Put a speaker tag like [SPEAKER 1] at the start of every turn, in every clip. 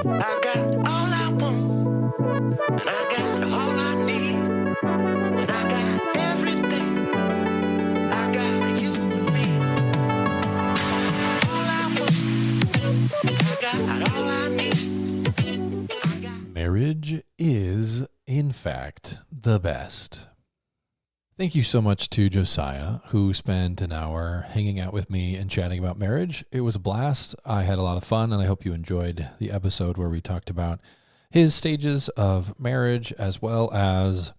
[SPEAKER 1] I got all I want, and I got all I need, and I got everything. I got you and me. All I want, I got all I need.
[SPEAKER 2] Marriage is, in fact, the best. Thank you so much to Josiah, who spent an hour hanging out with me and chatting about marriage. It was a blast. I had a lot of fun, and I hope you enjoyed the episode where we talked about his stages of marriage as well as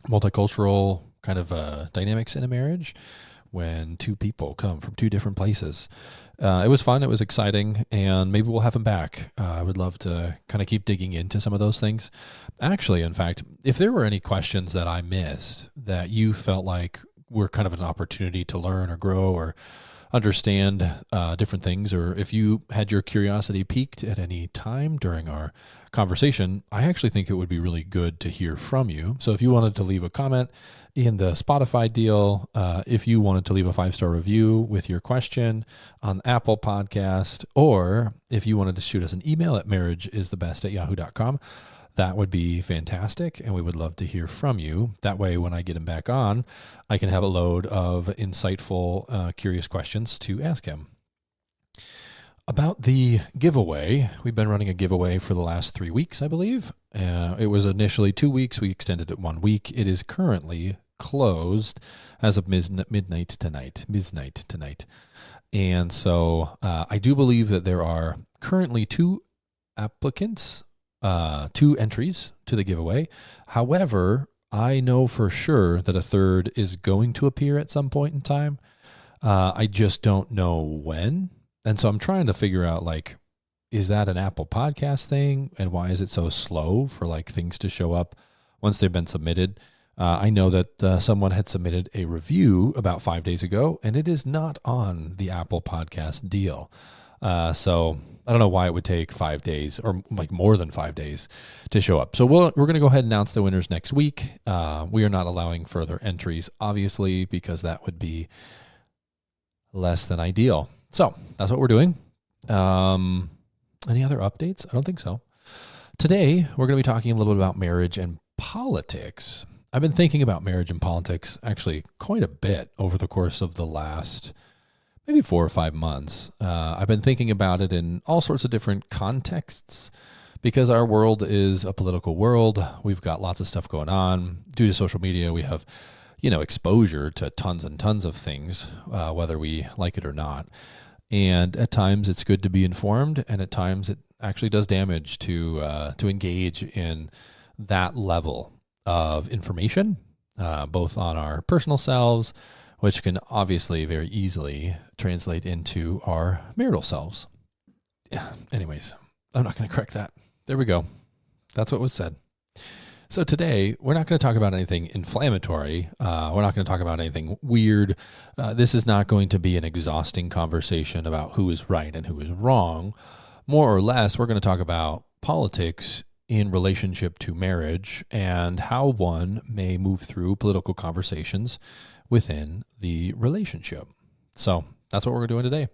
[SPEAKER 2] multicultural kind of dynamics in a marriage when two people come from two different places. It was fun. It was exciting, and maybe we'll have him back. I would love to kind of keep digging into some of those things. Actually, in fact, if there were any questions that I missed that you felt like were kind of an opportunity to learn or grow or understand different things, or if you had your curiosity piqued at any time during our conversation, I actually think it would be really good to hear from you. So if you wanted to leave a comment in the Spotify deal, if you wanted to leave a 5-star review with your question on Apple Podcast, or if you wanted to shoot us an email at marriageisthebest@yahoo.com, that would be fantastic, and we would love to hear from you. That way, when I get him back on, I can have a load of insightful, curious questions to ask him. About the giveaway, we've been running a giveaway for the last 3 weeks, I believe. It was initially 2 weeks. We extended it 1 week. It is currently closed as of midnight tonight. And so I do believe that there are currently 2 applicants, 2 entries to the giveaway. However, I know for sure that a third is going to appear at some point in time. I just don't know when. And so I'm trying to figure out, like, is that an Apple Podcast thing? And why is it so slow for like things to show up once they've been submitted? I know that someone had submitted a review about 5 days ago, and it is not on the Apple Podcast deal. So I don't know why it would take 5 days or like more than 5 days to show up. So we're going to go ahead and announce the winners next week. We are not allowing further entries, obviously, because that would be less than ideal. So that's what we're doing. Any other updates? I don't think so. Today, we're going to be talking a little bit about marriage and politics. I've been thinking about marriage and politics actually quite a bit over the course of the last maybe 4 or 5 months. I've been thinking about it in all sorts of different contexts because our world is a political world. We've got lots of stuff going on. Due to social media, we have, exposure to tons and tons of things, whether we like it or not. And at times it's good to be informed, and at times it actually does damage to engage in that level of information, both on our personal selves, which can obviously very easily translate into our marital selves. Yeah. Anyways, I'm not going to correct that. There we go. That's what was said. So today, we're not going to talk about anything inflammatory. We're not going to talk about anything weird. This is not going to be an exhausting conversation about who is right and who is wrong. More or less, we're going to talk about politics in relationship to marriage and how one may move through political conversations within the relationship. So that's what we're doing today.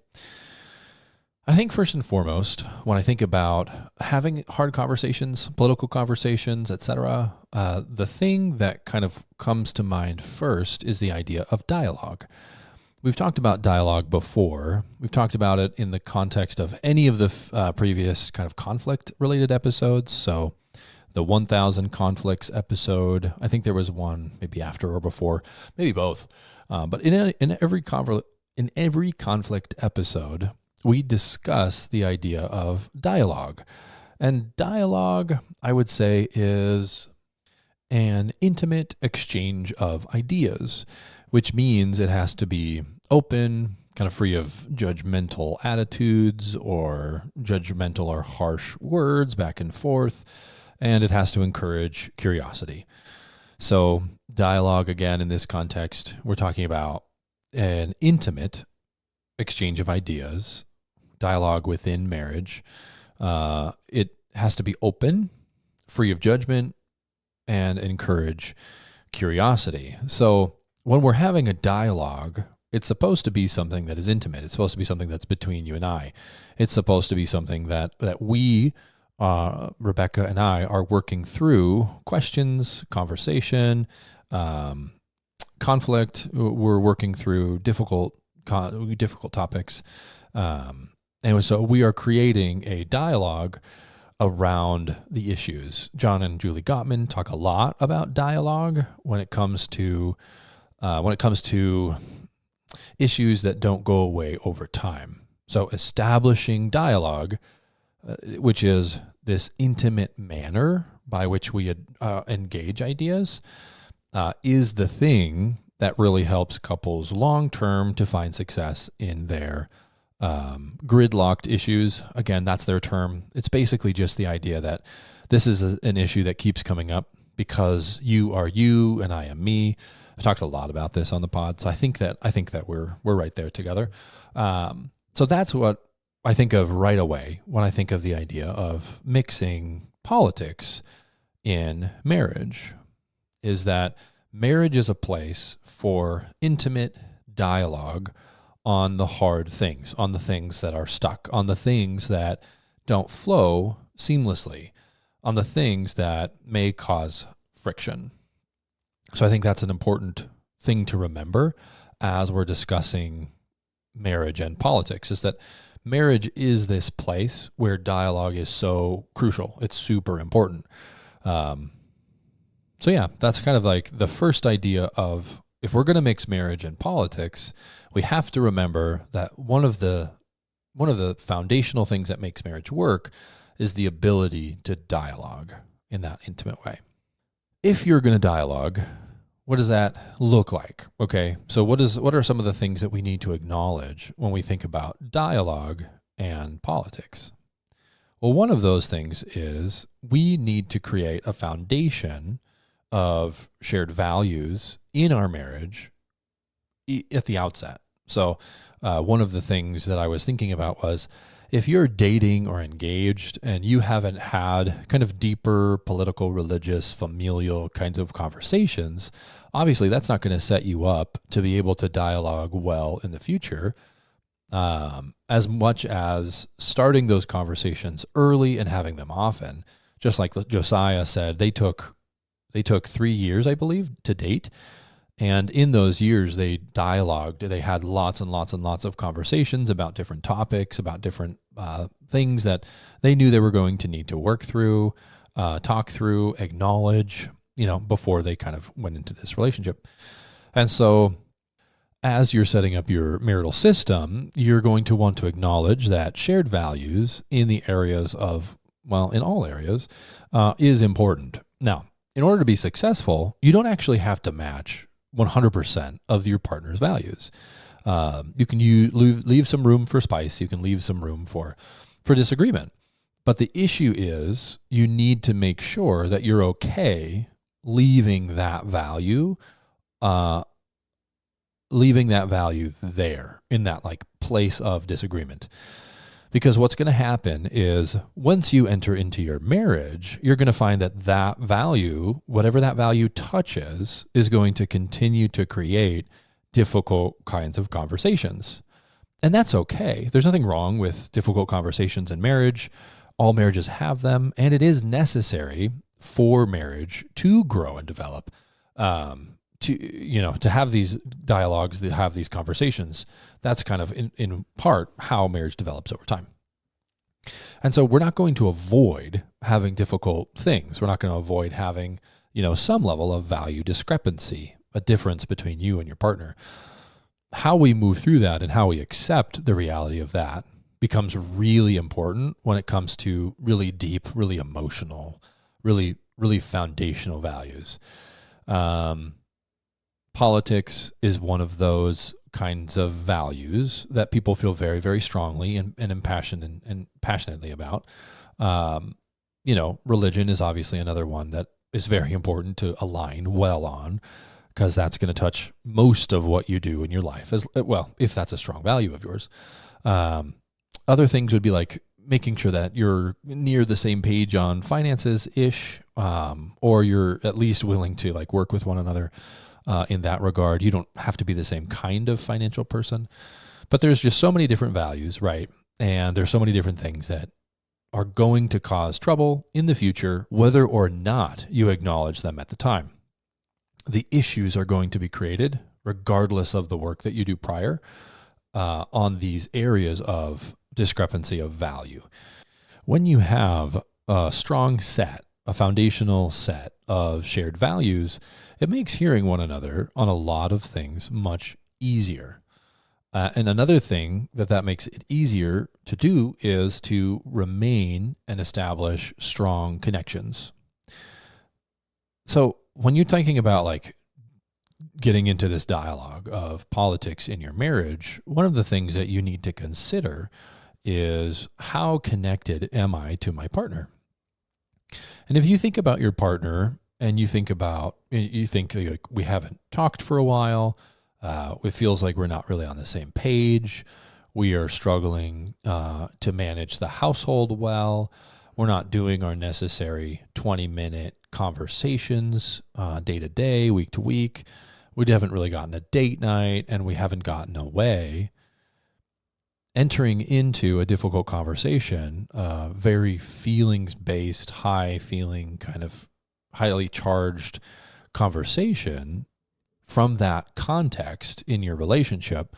[SPEAKER 2] I think first and foremost, when I think about having hard conversations, political conversations, etc., the thing that kind of comes to mind first is the idea of dialogue. We've talked about dialogue before. We've talked about it in the context of any of the previous kind of conflict-related episodes. So the 1000 conflicts episode, I think there was one maybe after or before, maybe both. But in every conflict episode, we discuss the idea of dialogue. And dialogue, I would say, is an intimate exchange of ideas, which means it has to be open, kind of free of judgmental attitudes or judgmental or harsh words back and forth, and it has to encourage curiosity. So dialogue, again, in this context, we're talking about an intimate exchange of ideas, dialogue within marriage. It has to be open, free of judgment, and encourage curiosity. So when we're having a dialogue, it's supposed to be something that is intimate. It's supposed to be something that's between you and I. It's supposed to be something that we Rebecca and I are working through questions, conversation, conflict. We're working through difficult topics. And so we are creating a dialogue around the issues. John and Julie Gottman talk a lot about dialogue when it comes to issues that don't go away over time. So establishing dialogue, which is this intimate manner by which we engage ideas, is the thing that really helps couples long-term to find success in their gridlocked issues. Again, that's their term. It's basically just the idea that this is an issue that keeps coming up because you are you and I am me. I've talked a lot about this on the pod, so I think that we're right there together. So that's what I think of right away when I think of the idea of mixing politics in marriage, is that marriage is a place for intimate dialogue on the hard things, on the things that are stuck, on the things that don't flow seamlessly, on the things that may cause friction. So I think that's an important thing to remember as we're discussing marriage and politics, is that marriage is this place where dialogue is so crucial. It's super important. So yeah, that's kind of like the first idea of, if we're going to mix marriage and politics, we have to remember that one of the foundational things that makes marriage work is the ability to dialogue in that intimate way. If you're going to dialogue, what does that look like? Okay, so what are some of the things that we need to acknowledge when we think about dialogue and politics? Well, one of those things is we need to create a foundation of shared values in our marriage at the outset. So one of the things that I was thinking about was, if you're dating or engaged and you haven't had kind of deeper political, religious, familial kinds of conversations, obviously that's not going to set you up to be able to dialogue well in the future, as much as starting those conversations early and having them often. Just like Josiah said, they took 3 years, I believe, to date. And in those years, they dialogued. They had lots and lots and lots of conversations about different topics, about different things that they knew they were going to need to work through, talk through, acknowledge, before they kind of went into this relationship. And so as you're setting up your marital system, you're going to want to acknowledge that shared values in the areas of, in all areas, is important. Now, in order to be successful, you don't actually have to match 100% of your partner's values. You can leave some room for spice. You can leave some room for disagreement. But the issue is, you need to make sure that you're okay leaving that value there in that place of disagreement. Because what's going to happen is, once you enter into your marriage, you're going to find that value, whatever that value touches, is going to continue to create difficult kinds of conversations. And that's okay. There's nothing wrong with difficult conversations in marriage. All marriages have them, and it is necessary for marriage to grow and develop, to have these dialogues, to have these conversations. That's kind of in part how marriage develops over time. And so we're not going to avoid having difficult things. We're not going to avoid having, some level of value discrepancy, a difference between you and your partner. How we move through that and how we accept the reality of that becomes really important when it comes to really deep, really emotional, really, really foundational values. Politics is one of those kinds of values that people feel very, very strongly and impassioned and passionately about. Religion is obviously another one that is very important to align well on, because that's going to touch most of what you do in your life, as well, if that's a strong value of yours. Other things would be like making sure that you're near the same page on finances-ish, or you're at least willing to work with one another in that regard. You don't have to be the same kind of financial person, but there's just so many different values, right? And there's so many different things that are going to cause trouble in the future, whether or not you acknowledge them at the time. The issues are going to be created regardless of the work that you do prior on these areas of discrepancy of value. When you have a strong set, a foundational set of shared values, it makes hearing one another on a lot of things much easier. And another thing that makes it easier to do is to remain and establish strong connections. So when you're thinking about like getting into this dialogue of politics in your marriage, one of the things that you need to consider is how connected am I to my partner? And if you think about your partner and you think like we haven't talked for a while, it feels like we're not really on the same page. We are struggling to manage the household well. We're not doing our necessary 20-minute conversations day to day, week to week. We haven't really gotten a date night, and we haven't gotten away. Entering into a difficult conversation, very feelings-based, high-feeling, kind of highly charged conversation from that context in your relationship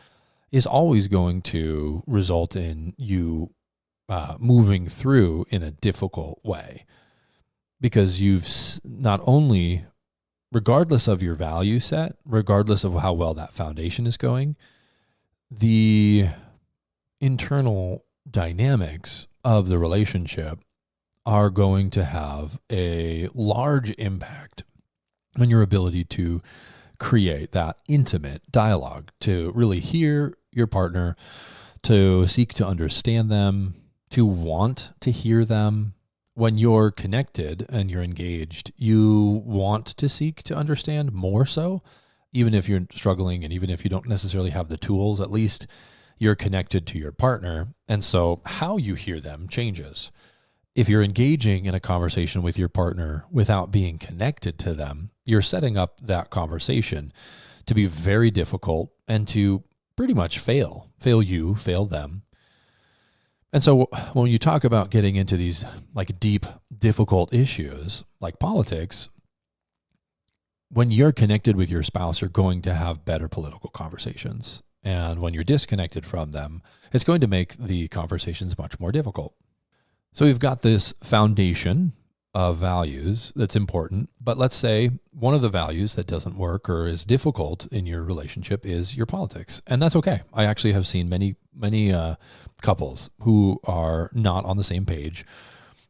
[SPEAKER 2] is always going to result in you moving through in a difficult way, because you've not only, regardless of your value set, regardless of how well that foundation is going, the internal dynamics of the relationship are going to have a large impact on your ability to create that intimate dialogue, to really hear your partner, to seek to understand them, to want to hear them. When you're connected and you're engaged, you want to seek to understand more so, even if you're struggling and even if you don't necessarily have the tools, at least you're connected to your partner. And so how you hear them changes. If you're engaging in a conversation with your partner without being connected to them, you're setting up that conversation to be very difficult and to pretty much fail them. And so when you talk about getting into these like deep, difficult issues like politics, when you're connected with your spouse, you're going to have better political conversations. And when you're disconnected from them, it's going to make the conversations much more difficult. So we've got this foundation of values that's important, but let's say one of the values that doesn't work or is difficult in your relationship is your politics. And that's okay. I actually have seen many couples who are not on the same page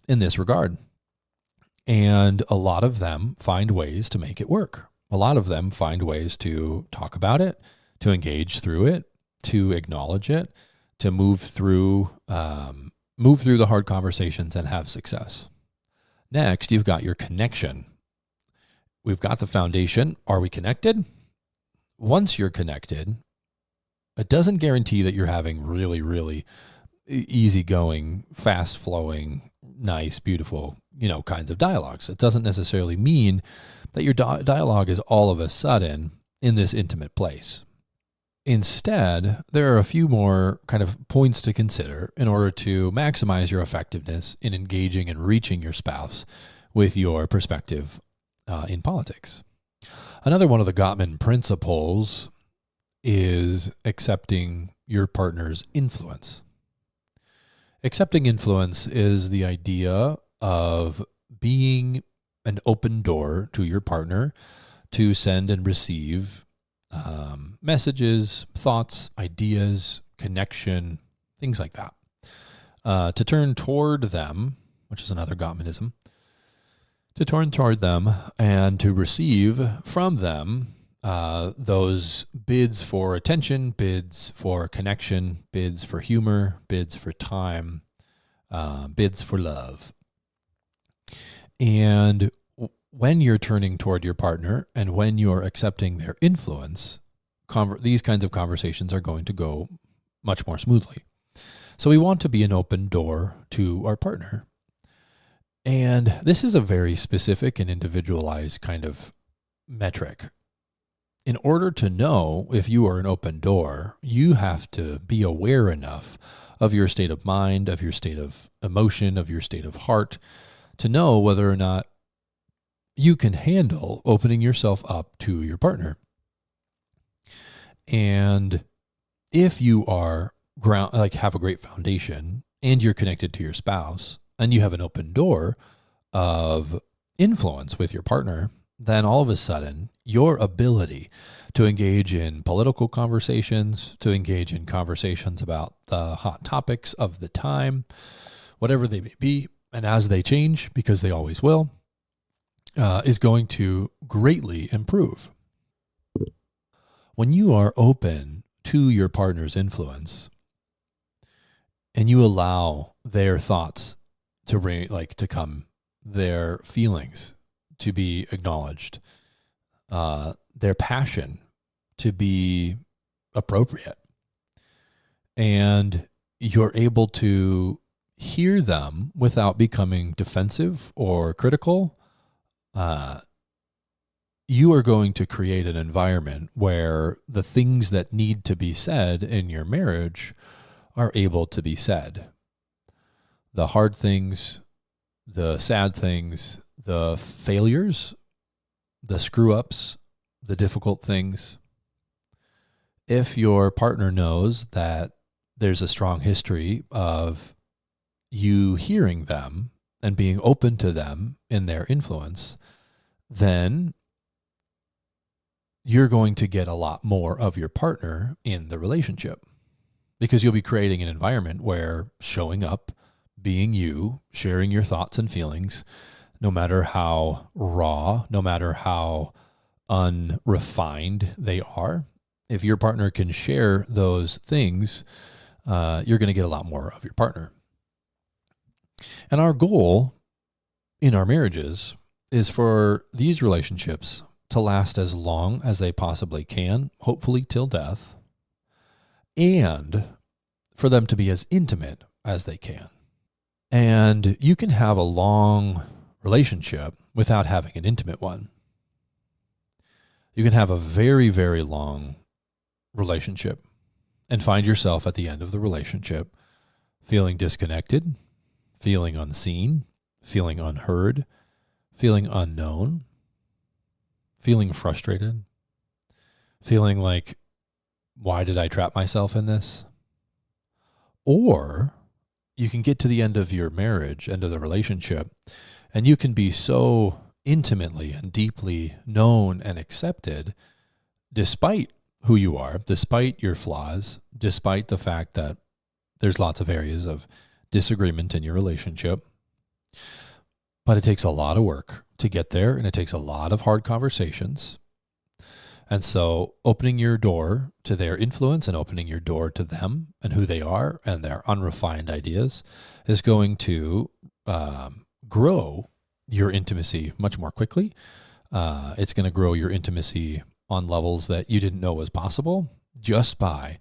[SPEAKER 2] in this regard. And a lot of them find ways to make it work. A lot of them find ways to talk about it, to engage through it, to acknowledge it, to move through the hard conversations and have success. Next, you've got your connection. We've got the foundation. Are we connected? Once you're connected, it doesn't guarantee that you're having really, really easygoing, fast-flowing, nice, beautiful, kinds of dialogues. It doesn't necessarily mean that your dialogue is all of a sudden in this intimate place. Instead, there are a few more kind of points to consider in order to maximize your effectiveness in engaging and reaching your spouse with your perspective in politics. Another one of the Gottman principles is accepting your partner's influence. Accepting influence is the idea of being an open door to your partner to send and receive messages, thoughts, ideas, connection, things like that. To turn toward them, which is another Gottmanism, to turn toward them and to receive from them those bids for attention, bids for connection, bids for humor, bids for time, bids for love. And when you're turning toward your partner and when you're accepting their influence, these kinds of conversations are going to go much more smoothly. So we want to be an open door to our partner. And this is a very specific and individualized kind of metric. In order to know if you are an open door, you have to be aware enough of your state of mind, of your state of emotion, of your state of heart, to know whether or not you can handle opening yourself up to your partner. And if you are have a great foundation and you're connected to your spouse and you have an open door of influence with your partner, then all of a sudden your ability to engage in political conversations, to engage in conversations about the hot topics of the time, whatever they may be, and as they change, because they always will, is going to greatly improve. When you are open to your partner's influence and you allow their thoughts to come, their feelings to be acknowledged, their passion to be appropriate, and you're able to hear them without becoming defensive or critical, you are going to create an environment where the things that need to be said in your marriage are able to be said. The hard things, the sad things, the failures, the screw-ups, the difficult things. If your partner knows that there's a strong history of you hearing them and being open to them in their influence, then you're going to get a lot more of your partner in the relationship, because you'll be creating an environment where showing up, being you, sharing your thoughts and feelings, no matter how raw, no matter how unrefined they are, if your partner can share those things, you're going to get a lot more of your partner. And our goal in our marriages is for these relationships to last as long as they possibly can, hopefully till death, and for them to be as intimate as they can. And you can have a long relationship without having an intimate one. You can have a very, very long relationship and find yourself at the end of the relationship feeling disconnected, feeling unseen, feeling unheard, feeling unknown, feeling frustrated, feeling like, why did I trap myself in this? Or you can get to the end of your marriage, end of the relationship, and you can be so intimately and deeply known and accepted despite who you are, despite your flaws, despite the fact that there's lots of areas of disagreement in your relationship. But it takes a lot of work to get there, and it takes a lot of hard conversations. And so opening your door to their influence and opening your door to them and who they are and their unrefined ideas is going to grow your intimacy much more quickly. It's going to grow your intimacy on levels that you didn't know was possible just by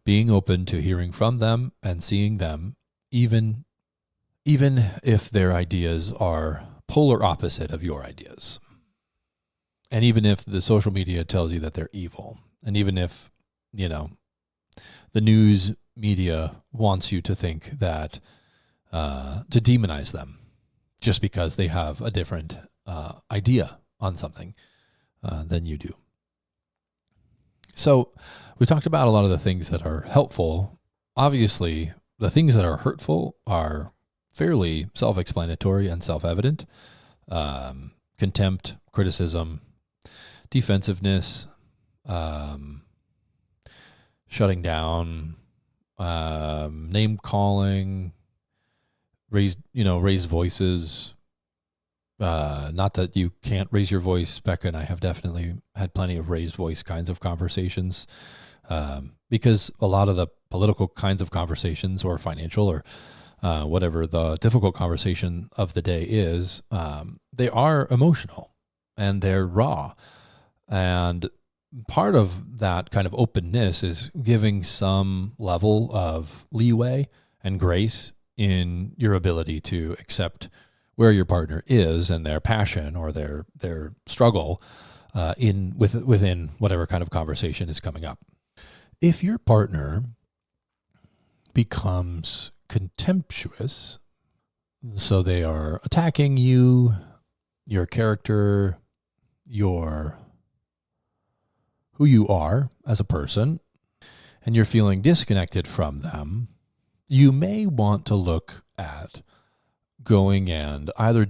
[SPEAKER 2] being open to hearing from them and seeing them, even if their ideas are polar opposite of your ideas. And even if the social media tells you that they're evil, and even if, the news media wants you to think that, to demonize them just because they have a different idea on something than you do. So we talked about a lot of the things that are helpful. Obviously, the things that are hurtful are fairly self-explanatory and self-evident. Contempt, criticism, defensiveness, shutting down, name calling, raised voices. Not that you can't raise your voice. Becca and I have definitely had plenty of raised voice kinds of conversations, because a lot of the political kinds of conversations or financial or whatever the difficult conversation of the day is, they are emotional and they're raw. And part of that kind of openness is giving some level of leeway and grace in your ability to accept where your partner is and their passion or their struggle within whatever kind of conversation is coming up. If your partner becomes contemptuous. So they are attacking you, your character, who you are as a person, and you're feeling disconnected from them, you may want to look at going and either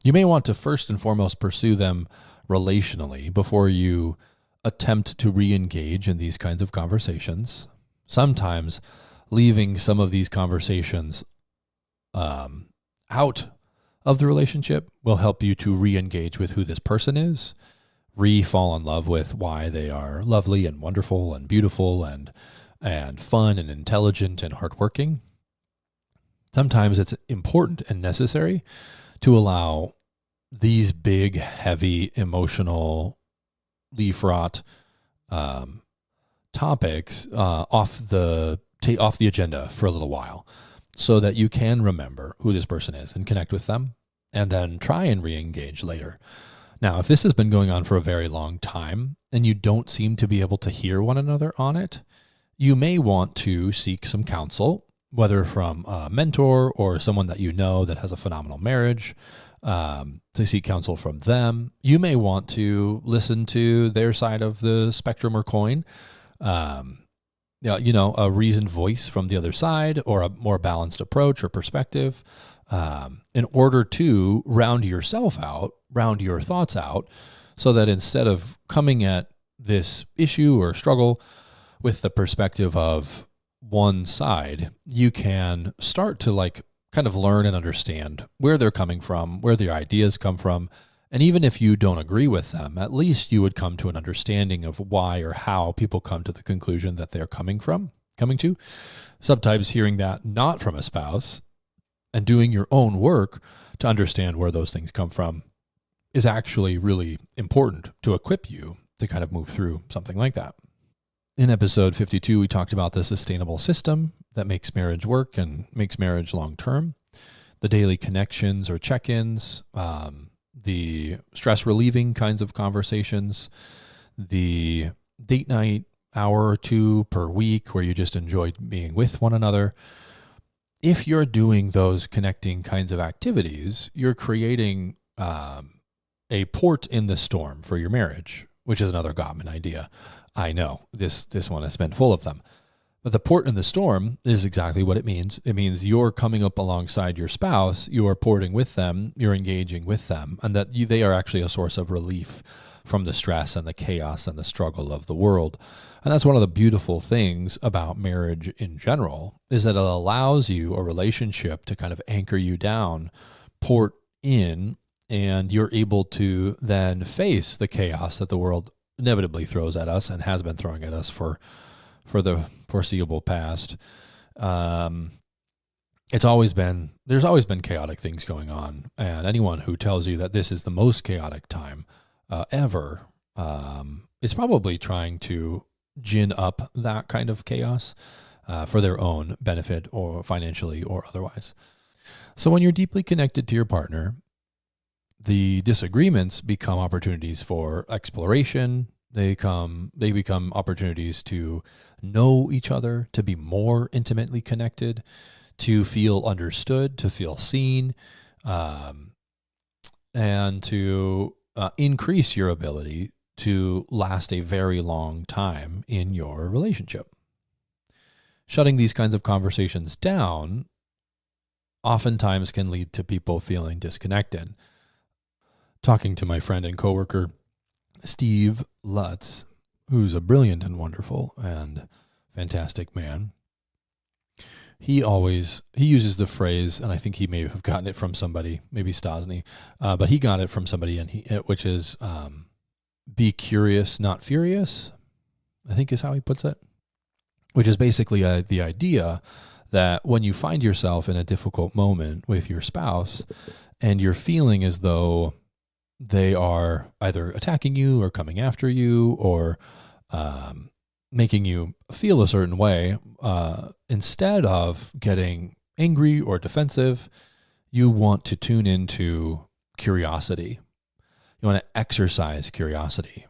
[SPEAKER 2] you may want to first and foremost pursue them relationally before you attempt to re-engage in these kinds of conversations. Sometimes leaving some of these conversations out of the relationship will help you to re-engage with who this person is, fall in love with why they are lovely and wonderful and beautiful and fun and intelligent and hardworking. Sometimes it's important and necessary to allow these big, heavy, emotional, fraught topics off the agenda for a little while, so that you can remember who this person is and connect with them, and then try and re-engage later. Now, if this has been going on for a very long time and you don't seem to be able to hear one another on it, you may want to seek some counsel, whether from a mentor or someone that you know that has a phenomenal marriage, to seek counsel from them. You may want to listen to their side of the spectrum or coin, a reasoned voice from the other side, or a more balanced approach or perspective, in order to round your thoughts out, so that instead of coming at this issue or struggle with the perspective of one side, you can start to kind of learn and understand where they're coming from, where their ideas come from. And even if you don't agree with them, at least you would come to an understanding of why or how people come to the conclusion that they're coming to. Sometimes hearing that not from a spouse and doing your own work to understand where those things come from is actually really important to equip you to kind of move through something like that. In episode 52, we talked about the sustainable system that makes marriage work and makes marriage long-term, the daily connections or check-ins, the stress-relieving kinds of conversations, the date night hour or two per week where you just enjoy being with one another. If you're doing those connecting kinds of activities, you're creating a port in the storm for your marriage, which is another Gottman idea. I know this one has been full of them. But the port in the storm is exactly what it means. It means you're coming up alongside your spouse, you're porting with them, you're engaging with them, and that they are actually a source of relief from the stress and the chaos and the struggle of the world. And that's one of the beautiful things about marriage in general, is that it allows you a relationship to kind of anchor you down, port in, and you're able to then face the chaos that the world inevitably throws at us and has been throwing at us for the foreseeable past. There's always been chaotic things going on, and anyone who tells you that this is the most chaotic time ever is probably trying to gin up that kind of chaos for their own benefit, or financially or otherwise. So when you're deeply connected to your partner, the disagreements become opportunities for exploration. They become opportunities to know each other, to be more intimately connected, to feel understood, to feel seen, and to increase your ability to last a very long time in your relationship. Shutting these kinds of conversations down oftentimes can lead to people feeling disconnected. Talking to my friend and coworker, Steve Lutz, who's a brilliant and wonderful and fantastic man, he uses the phrase, and I think he may have gotten it from somebody, maybe Stosny, but he got it from somebody, which is be curious, not furious, I think is how he puts it, which is basically the idea that when you find yourself in a difficult moment with your spouse and you're feeling as though they are either attacking you or coming after you or making you feel a certain way, instead of getting angry or defensive, you want to tune into curiosity. You want to exercise curiosity.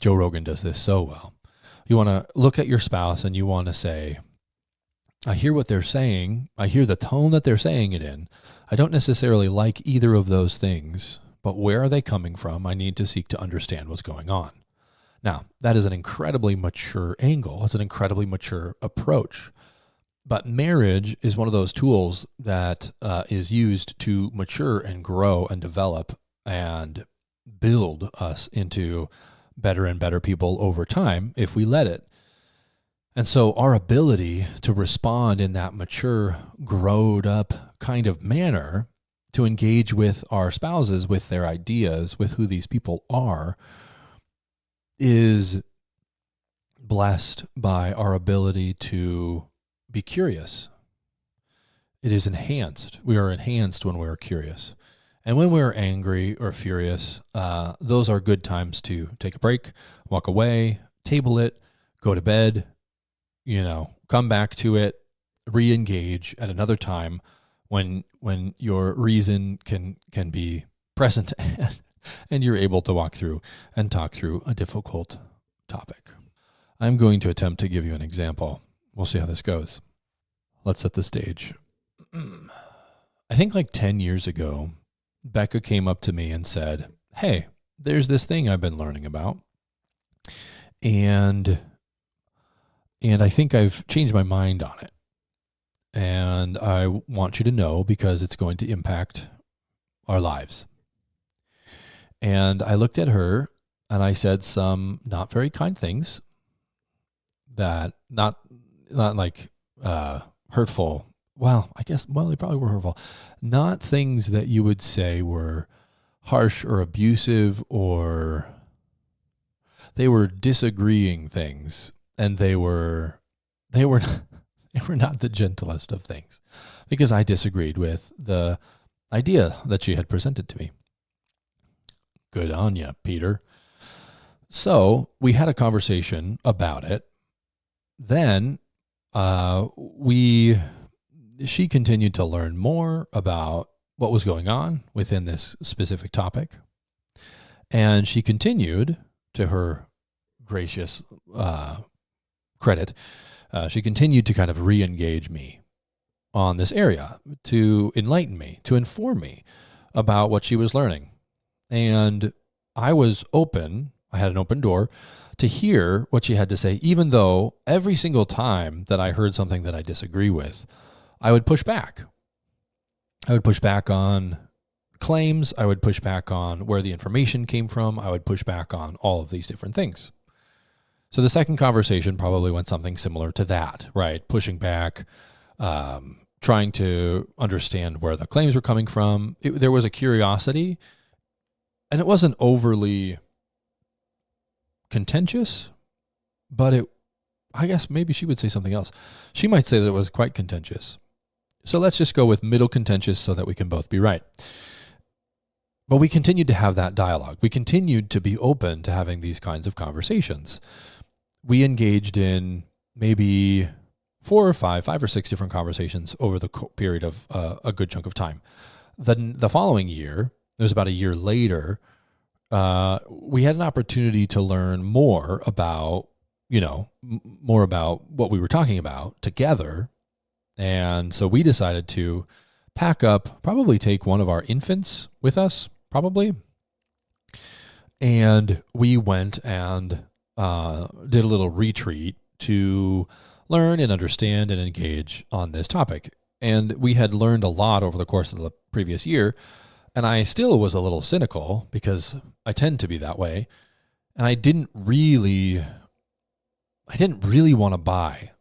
[SPEAKER 2] Joe Rogan does this so well. You want to look at your spouse and you want to say, I hear what they're saying. I hear the tone that they're saying it in. I don't necessarily like either of those things, but where are they coming from? I need to seek to understand what's going on. Now, that is an incredibly mature angle. It's an incredibly mature approach. But marriage is one of those tools that is used to mature and grow and develop and build us into better and better people over time if we let it. And so our ability to respond in that mature, growed up kind of manner, to engage with our spouses, with their ideas, with who these people are, is blessed by our ability to be curious. It is enhanced. We are enhanced when we're curious. And when we're angry or furious, those are good times to take a break, walk away, table it, go to bed, come back to it, re-engage at another time when your reason can be present and you're able to walk through and talk through a difficult topic. I'm going to attempt to give you an example. We'll see how this goes. Let's set the stage. I think like 10 years ago, Becca came up to me and said, "Hey, there's this thing I've been learning about. And I think I've changed my mind on it. And I want you to know because it's going to impact our lives." And I looked at her and I said some not very kind things that not like hurtful. Well, I guess, they probably were hurtful. Not things that you would say were harsh or abusive, or they were disagreeing things. And they were not the gentlest of things, because I disagreed with the idea that she had presented to me. Good on you, Peter. So we had a conversation about it. Then she continued to learn more about what was going on within this specific topic. And she continued, to her gracious credit, she continued to kind of re-engage me on this area, to enlighten me, to inform me about what she was learning. And I was open, I had an open door to hear what she had to say, even though every single time that I heard something that I disagree with, I would push back. I would push back on claims. I would push back on where the information came from. I would push back on all of these different things. So the second conversation probably went something similar to that, right? Pushing back, trying to understand where the claims were coming from. There was a curiosity, and it wasn't overly contentious, but I guess maybe she would say something else. She might say that it was quite contentious. So let's just go with middle contentious so that we can both be right. But we continued to have that dialogue. We continued to be open to having these kinds of conversations. We engaged in maybe 4 or 5 or 6 different conversations over the period of a good chunk of time. Then the following year, it was about a year later, we had an opportunity to learn more about, more about what we were talking about together. And so we decided to pack up, probably take one of our infants with us, probably. And we went and did a little retreat to learn and understand and engage on this topic. And we had learned a lot over the course of the previous year. And I still was a little cynical, because I tend to be that way. And I didn't really want to buy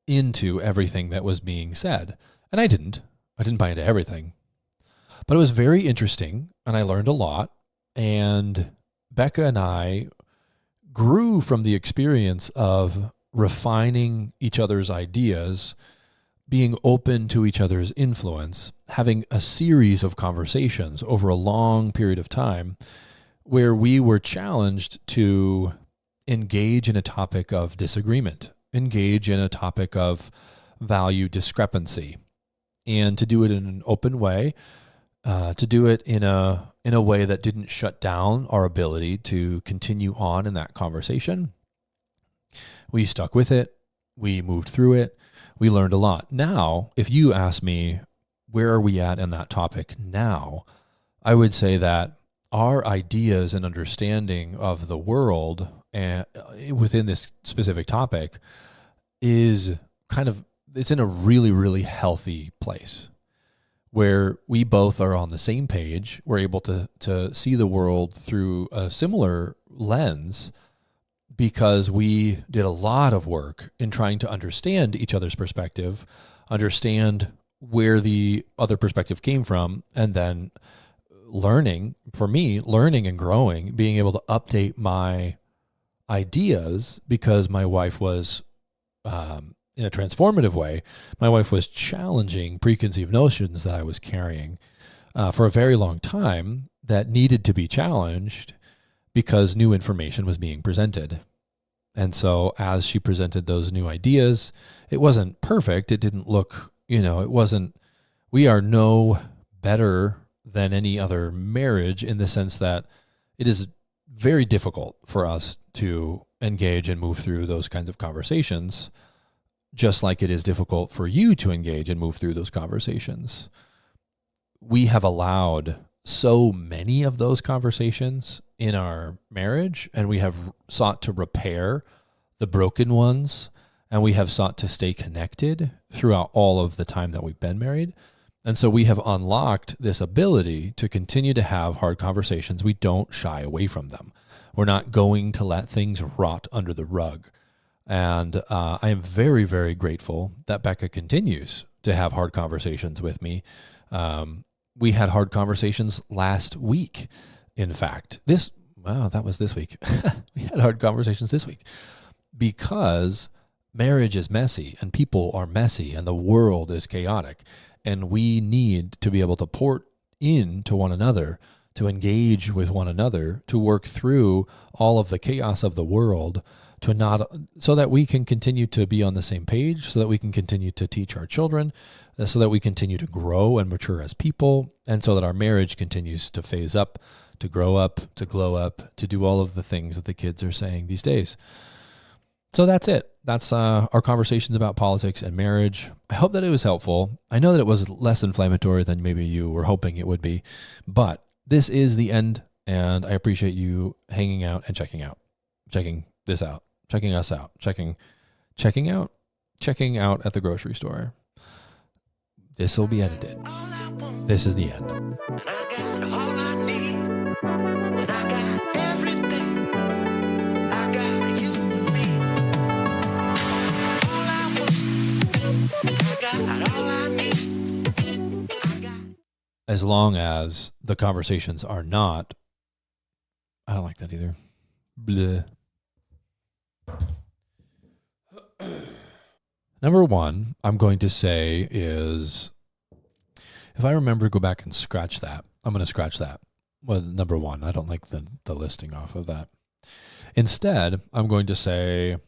[SPEAKER 2] into everything that was being said. And I didn't buy into everything, but it was very interesting. And I learned a lot, and Becca and I grew from the experience of refining each other's ideas, being open to each other's influence, having a series of conversations over a long period of time where we were challenged to engage in a topic of disagreement, engage in a topic of value discrepancy, and to do it in an open way, to do it in a way that didn't shut down our ability to continue on in that conversation. We stuck with it. We moved through it. we learned a lot. Now, if you ask me, where are we at in that topic now? I would say that our ideas and understanding of the world and within this specific topic is it's in a really, really healthy place where we both are on the same page. We're able to see the world through a similar lens because we did a lot of work in trying to understand each other's perspective, understand where the other perspective came from, and then learning and growing, being able to update my ideas because my wife was, in a transformative way, my wife was challenging preconceived notions that I was carrying for a very long time that needed to be challenged because new information was being presented. And so as she presented those new ideas, it wasn't perfect. It didn't look, we are no better than any other marriage in the sense that it is very difficult for us to engage and move through those kinds of conversations, just like it is difficult for you to engage and move through those conversations. We have allowed so many of those conversations in our marriage, and we have sought to repair the broken ones, and we have sought to stay connected throughout all of the time that we've been married. And so we have unlocked this ability to continue to have hard conversations. We don't shy away from them. We're not going to let things rot under the rug. And I am very, very grateful that Becca continues to have hard conversations with me. We had hard conversations last week. In fact, that was this week. We had hard conversations this week because marriage is messy and people are messy and the world is chaotic. And we need to be able to port into one another, to engage with one another, to work through all of the chaos of the world, so that we can continue to be on the same page, so that we can continue to teach our children, so that we continue to grow and mature as people, and so that our marriage continues to phase up, to grow up, to glow up, to do all of the things that the kids are saying these days. So that's it. That's our conversations about politics and marriage. I hope that it was helpful. I know that it was less inflammatory than maybe you were hoping it would be, but this is the end, and I appreciate you hanging out and checking this out, checking us out, checking out at the grocery store. This will be edited. This is the end.
[SPEAKER 1] And I got all I need. And I got everything. I got you and me. All I want. I got all I need. I got.
[SPEAKER 2] As long as the conversations are not, I don't like that either. Bleh. Number one, I'm going to say is, if I remember to go back and scratch that, I'm going to scratch that. Well, number one, I don't like the listing off of that. Instead, I'm going to say,